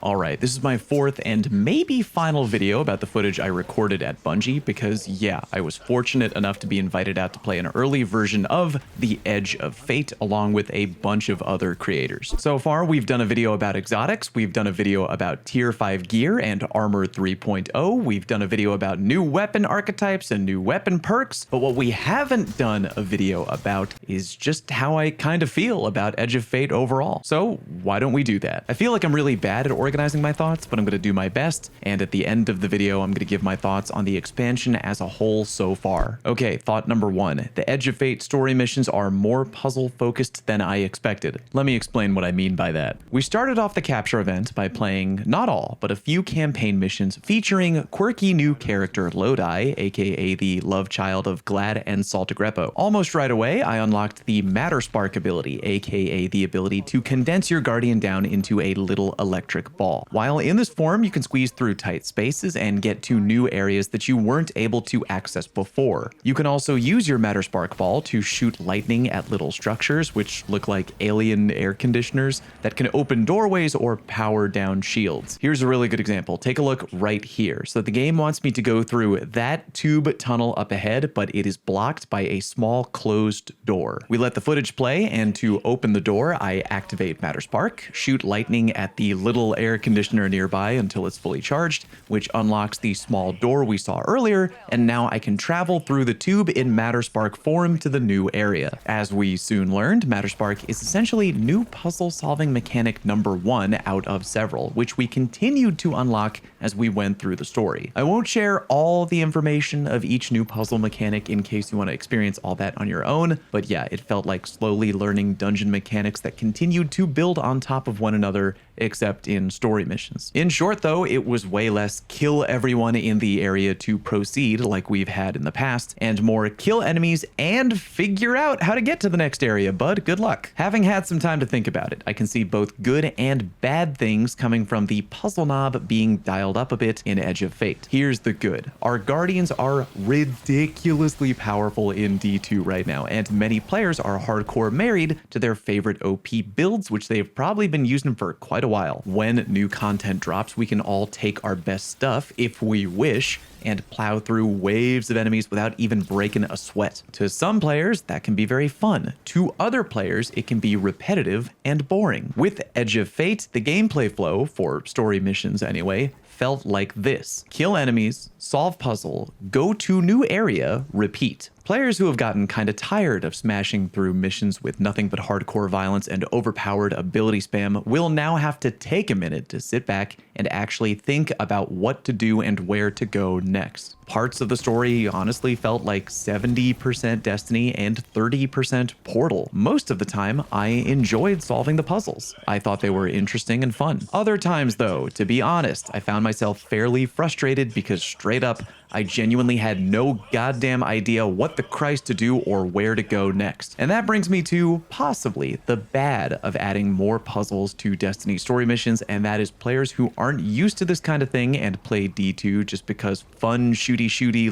Alright, this is my fourth and maybe final video about the footage I recorded at Bungie because, yeah, I was fortunate enough to be invited out to play an early version of The Edge of Fate along with a bunch of other creators. So far, we've done a video about exotics, we've done a video about Tier 5 gear and Armor 3.0, we've done a video about new weapon archetypes and new weapon perks, but what we haven't done a video about is just how I kind of feel about Edge of Fate overall. So why don't we do that? I feel like I'm really bad at organizing my thoughts, but I'm going to do my best, and at the end of the video I'm going to give my thoughts on the expansion as a whole so far. Okay, thought number one. The Edge of Fate story missions are more puzzle focused than I expected. Let me explain what I mean by that. We started off the capture event by playing not all, but a few campaign missions featuring quirky new character Lodi, aka the love child of Glad and Saltagrepo. Almost right away, I unlocked the Matter Spark ability, aka the ability to condense your guardian down into a little electric ball. While in this form, you can squeeze through tight spaces and get to new areas that you weren't able to access before. You can also use your Matter Spark ball to shoot lightning at little structures, which look like alien air conditioners that can open doorways or power down shields. Here's a really good example. Take a look right here. So the game wants me to go through that tube tunnel up ahead, but it is blocked by a small closed door. We let the footage play, and to open the door, I activate Matter Spark, shoot lightning at the little air conditioner nearby until it's fully charged, which unlocks the small door we saw earlier, and now I can travel through the tube in Matter Spark form to the new area. As we soon learned, Matter Spark is essentially new puzzle solving mechanic number one out of several, which we continued to unlock as we went through the story. I won't share all the information of each new puzzle mechanic in case you want to experience all that on your own, but yeah, it felt like slowly learning dungeon mechanics that continued to build on top of one another, except in story missions. In short though, it was way less kill everyone in the area to proceed like we've had in the past, and more kill enemies and figure out how to get to the next area, bud. Good luck. Having had some time to think about it, I can see both good and bad things coming from the puzzle knob being dialed up a bit in Edge of Fate. Here's the good. Our guardians are ridiculously powerful in D2 right now, and many players are hardcore married to their favorite OP builds, which they've probably been using for quite a while. When new content drops, we can all take our best stuff, if we wish, and plow through waves of enemies without even breaking a sweat. To some players, that can be very fun. To other players, it can be repetitive and boring. With Edge of Fate, the gameplay flow, for story missions anyway, felt like this. Kill enemies, solve puzzle, go to new area, repeat. Players who have gotten kinda tired of smashing through missions with nothing but hardcore violence and overpowered ability spam will now have to take a minute to sit back and actually think about what to do and where to go next. Parts of the story honestly felt like 70% Destiny and 30% Portal. Most of the time, I enjoyed solving the puzzles. I thought they were interesting and fun. Other times though, to be honest, I found myself fairly frustrated because straight up, I genuinely had no goddamn idea what the Christ to do or where to go next. And that brings me to possibly the bad of adding more puzzles to Destiny story missions, and that is players who aren't used to this kind of thing and play D2 just because fun shooty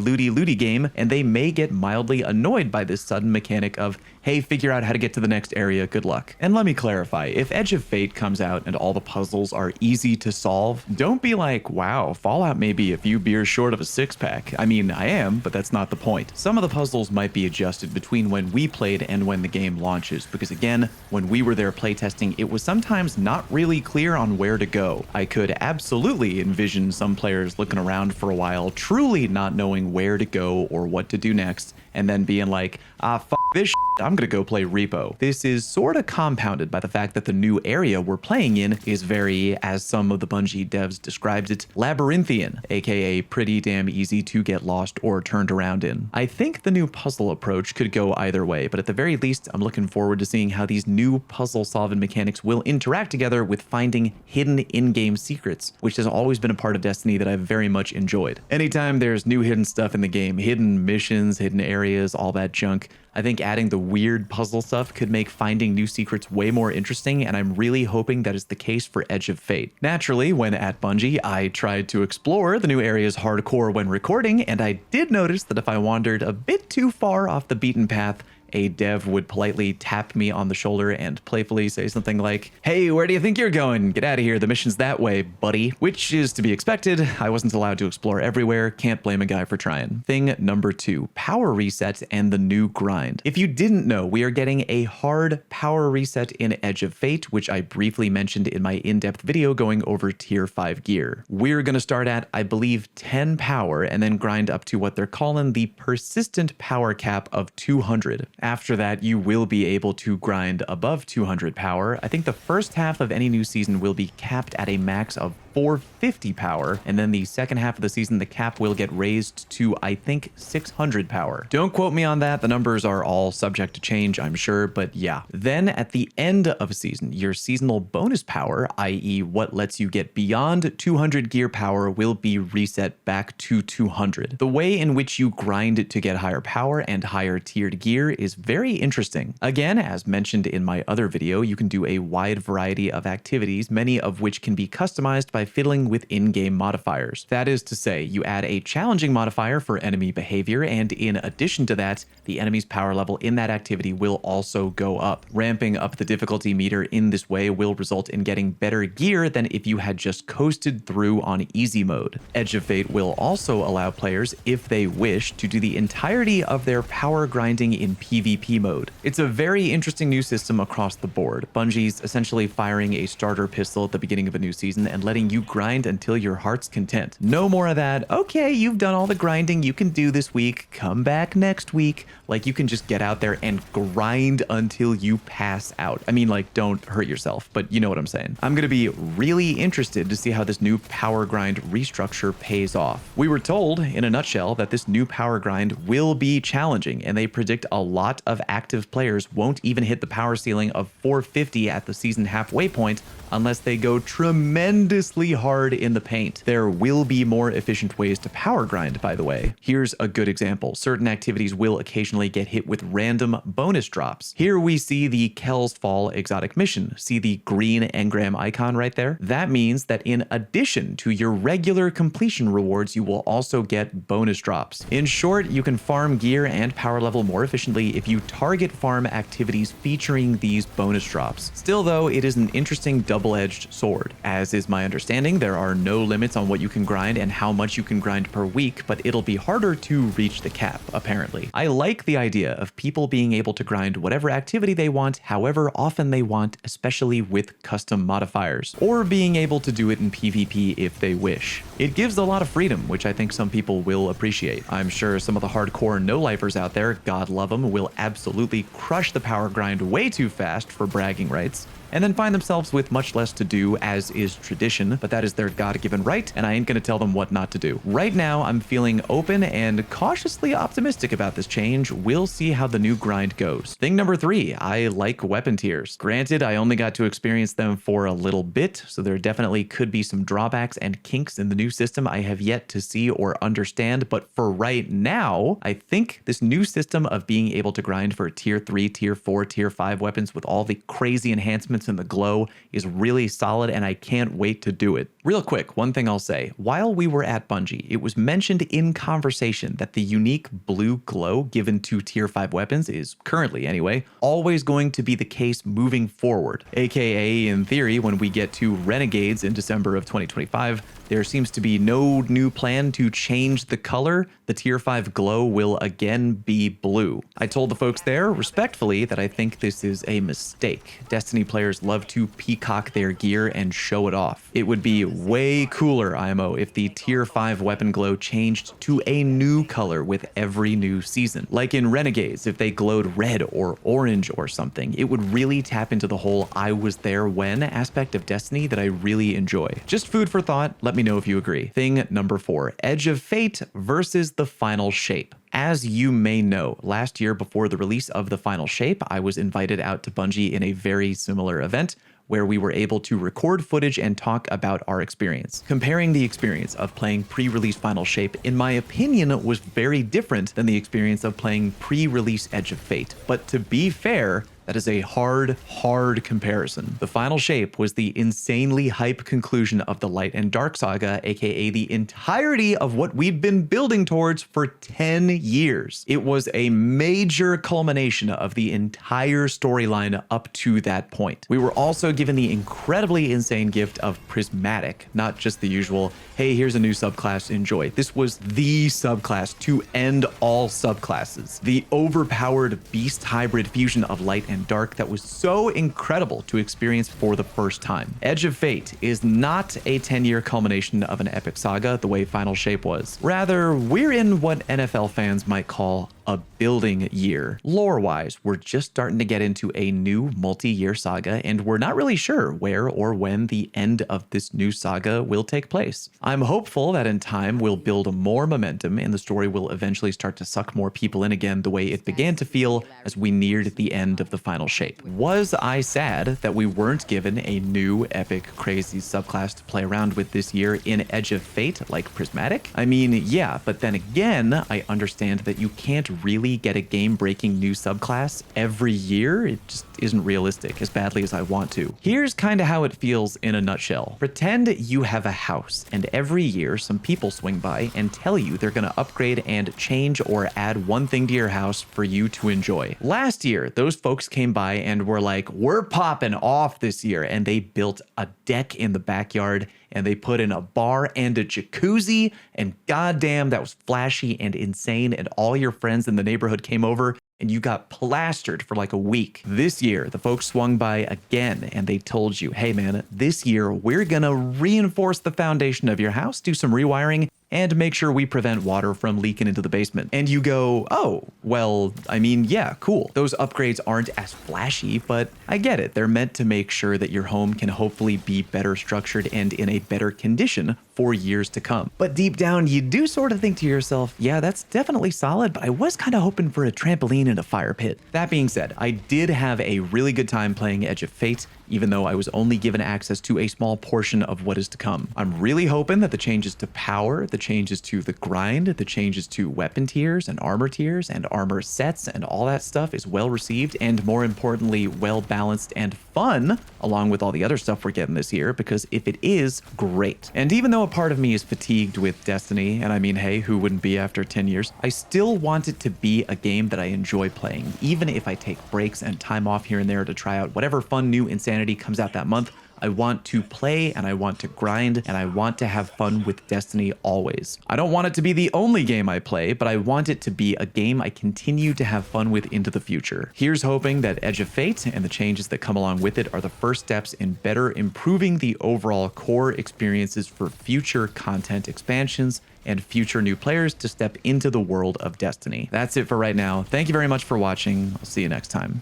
looty game, and they may get mildly annoyed by this sudden mechanic of, hey, figure out how to get to the next area, good luck. And let me clarify, if Edge of Fate comes out and all the puzzles are easy to solve, don't be like, wow, Fallout may be a few beers short of a six-pack. I mean, I am, but that's not the point. Some of the puzzles might be adjusted between when we played and when the game launches, because again, when we were there playtesting, it was sometimes not really clear on where to go. I could absolutely envision some players looking around for a while, truly not knowing where to go or what to do next, and then being like, fuck this shit, I'm gonna go play Repo. This is sort of compounded by the fact that the new area we're playing in is very, as some of the Bungie devs described it, labyrinthian, aka pretty damn easy to get lost or turned around in. I think the new puzzle approach could go either way, but at the very least, I'm looking forward to seeing how these new puzzle solving mechanics will interact together with finding hidden in-game secrets, which has always been a part of Destiny that I've very much enjoyed. Anytime there's new hidden stuff in the game, hidden missions, hidden areas, all that junk, I think adding the weird puzzle stuff could make finding new secrets way more interesting, and I'm really hoping that is the case for Edge of Fate. Naturally, when at Bungie, I tried to explore the new areas hardcore when recording, and I did notice that if I wandered a bit too far off the beaten path a dev would politely tap me on the shoulder and playfully say something like, "Hey, where do you think you're going? Get out of here. The mission's that way, buddy." Which is to be expected. I wasn't allowed to explore everywhere. Can't blame a guy for trying. Thing number 2, power reset and the new grind. If you didn't know, we are getting a hard power reset in Edge of Fate, which I briefly mentioned in my in-depth video going over tier 5 gear. We're going to start at, I believe, 10 power and then grind up to what they're calling the persistent power cap of 200. After that, you will be able to grind above 200 power. I think the first half of any new season will be capped at a max of 450 power, and then the second half of the season the cap will get raised to, I think, 600 power. Don't quote me on that, the numbers are all subject to change, I'm sure, but yeah. Then at the end of a season, your seasonal bonus power, i.e. what lets you get beyond 200 gear power, will be reset back to 200. The way in which you grind to get higher power and higher tiered gear is very interesting. Again, as mentioned in my other video, you can do a wide variety of activities, many of which can be customized by fiddling with in-game modifiers. That is to say, you add a challenging modifier for enemy behavior, and in addition to that, the enemy's power level in that activity will also go up. Ramping up the difficulty meter in this way will result in getting better gear than if you had just coasted through on easy mode. Edge of Fate will also allow players, if they wish, to do the entirety of their power grinding in PvP mode. It's a very interesting new system across the board. Bungie's essentially firing a starter pistol at the beginning of a new season and letting you grind until your heart's content. No more of that, okay, you've done all the grinding you can do this week, come back next week. Like, you can just get out there and grind until you pass out. I mean, like, don't hurt yourself, but you know what I'm saying. I'm gonna be really interested to see how this new power grind restructure pays off. We were told, in a nutshell, that this new power grind will be challenging, and they predict a lot of active players won't even hit the power ceiling of 450 at the season halfway point unless they go tremendously hard in the paint. There will be more efficient ways to power grind, by the way. Here's a good example. Certain activities will occasionally get hit with random bonus drops. Here we see the Kel's Fall exotic mission. See the green engram icon right there? That means that in addition to your regular completion rewards, you will also get bonus drops. In short, you can farm gear and power level more efficiently if you target farm activities featuring these bonus drops. Still though, it is an interesting double-edged sword. As is my understanding, there are no limits on what you can grind and how much you can grind per week, but it'll be harder to reach the cap, apparently. I like the idea of people being able to grind whatever activity they want, however often they want, especially with custom modifiers, or being able to do it in PvP if they wish. It gives a lot of freedom, which I think some people will appreciate. I'm sure some of the hardcore no-lifers out there, God love them, will absolutely crush the power grind way too fast for bragging rights, and then find themselves with much less to do, as is tradition, but that is their God-given right, and I ain't gonna tell them what not to do. Right now, I'm feeling open and cautiously optimistic about this change. We'll see how the new grind goes. Thing number 3, I like weapon tiers. Granted, I only got to experience them for a little bit, so there definitely could be some drawbacks and kinks in the new system I have yet to see or understand, but for right now, I think this new system of being able to grind for tier 3, tier 4, tier 5 weapons with all the crazy enhancements and the glow is really solid, and I can't wait to do it. Real quick, one thing I'll say. While we were at Bungie, it was mentioned in conversation that the unique blue glow given to tier 5 weapons is, currently anyway, always going to be the case moving forward. AKA, in theory, when we get to Renegades in December of 2025, there seems to be no new plan to change the color. The tier 5 glow will again be blue. I told the folks there, respectfully, that I think this is a mistake. Destiny players love to peacock their gear and show it off. It would be way cooler, IMO, if the tier 5 weapon glow changed to a new color with every new season. Like in Renegades, if they glowed red or orange or something, it would really tap into the whole I was there when aspect of Destiny that I really enjoy. Just food for thought, let me know if you agree. Thing number 4, Edge of Fate versus the final shape. As you may know, last year before the release of the final shape, I was invited out to Bungie in a very similar event where we were able to record footage and talk about our experience. Comparing the experience of playing pre-release Final Shape, in my opinion, was very different than the experience of playing pre-release Edge of Fate. But to be fair, That is a hard comparison. The final shape was the insanely hype conclusion of the Light and Dark saga, aka the entirety of what we'd been building towards for 10 years. It was a major culmination of the entire storyline up to that point. We were also given the incredibly insane gift of Prismatic, not just the usual, hey, here's a new subclass, enjoy. This was the subclass to end all subclasses. The overpowered beast hybrid fusion of Light and Dark that was so incredible to experience for the first time. Edge of Fate is not a 10-year culmination of an epic saga the way Final Shape was. Rather, we're in what NFL fans might call a building year. Lore-wise, we're just starting to get into a new multi-year saga, and we're not really sure where or when the end of this new saga will take place. I'm hopeful that in time we'll build more momentum and the story will eventually start to suck more people in again the way it began to feel as we neared the end of the Final Shape. Was I sad that we weren't given a new epic crazy subclass to play around with this year in Edge of Fate like Prismatic? I mean, yeah, but then again, I understand that you can't really get a game-breaking new subclass every year. It just isn't realistic as badly as I want to. Here's kind of how it feels in a nutshell. Pretend you have a house, and every year some people swing by and tell you they're gonna upgrade and change or add one thing to your house for you to enjoy. Last year, those folks came by and were like, we're popping off this year, and they built a deck in the backyard and they put in a bar and a jacuzzi, and goddamn, that was flashy and insane, and all your friends in the neighborhood came over and you got plastered for like a week. This year, the folks swung by again and they told you, hey man, this year we're gonna reinforce the foundation of your house, do some rewiring, and make sure we prevent water from leaking into the basement. And you go, oh, well, I mean, yeah, cool. Those upgrades aren't as flashy, but I get it. They're meant to make sure that your home can hopefully be better structured and in a better condition for years to come. But deep down, you do sort of think to yourself, yeah, that's definitely solid, but I was kind of hoping for a trampoline and a fire pit. That being said, I did have a really good time playing Edge of Fate, even though I was only given access to a small portion of what is to come. I'm really hoping that the changes to power, the changes to the grind, the changes to weapon tiers and armor sets and all that stuff is well received and, more importantly, well balanced and fun, along with all the other stuff we're getting this year, because if it is, great. And even though a part of me is fatigued with Destiny, and I mean, hey, who wouldn't be after 10 years, I still want it to be a game that I enjoy playing, even if I take breaks and time off here and there to try out whatever fun new insanity comes out that month. I want to play and I want to grind and I want to have fun with Destiny always. I don't want it to be the only game I play, but I want it to be a game I continue to have fun with into the future. Here's hoping that Edge of Fate and the changes that come along with it are the first steps in better improving the overall core experiences for future content expansions and future new players to step into the world of Destiny. That's it for right now. Thank you very much for watching. I'll see you next time.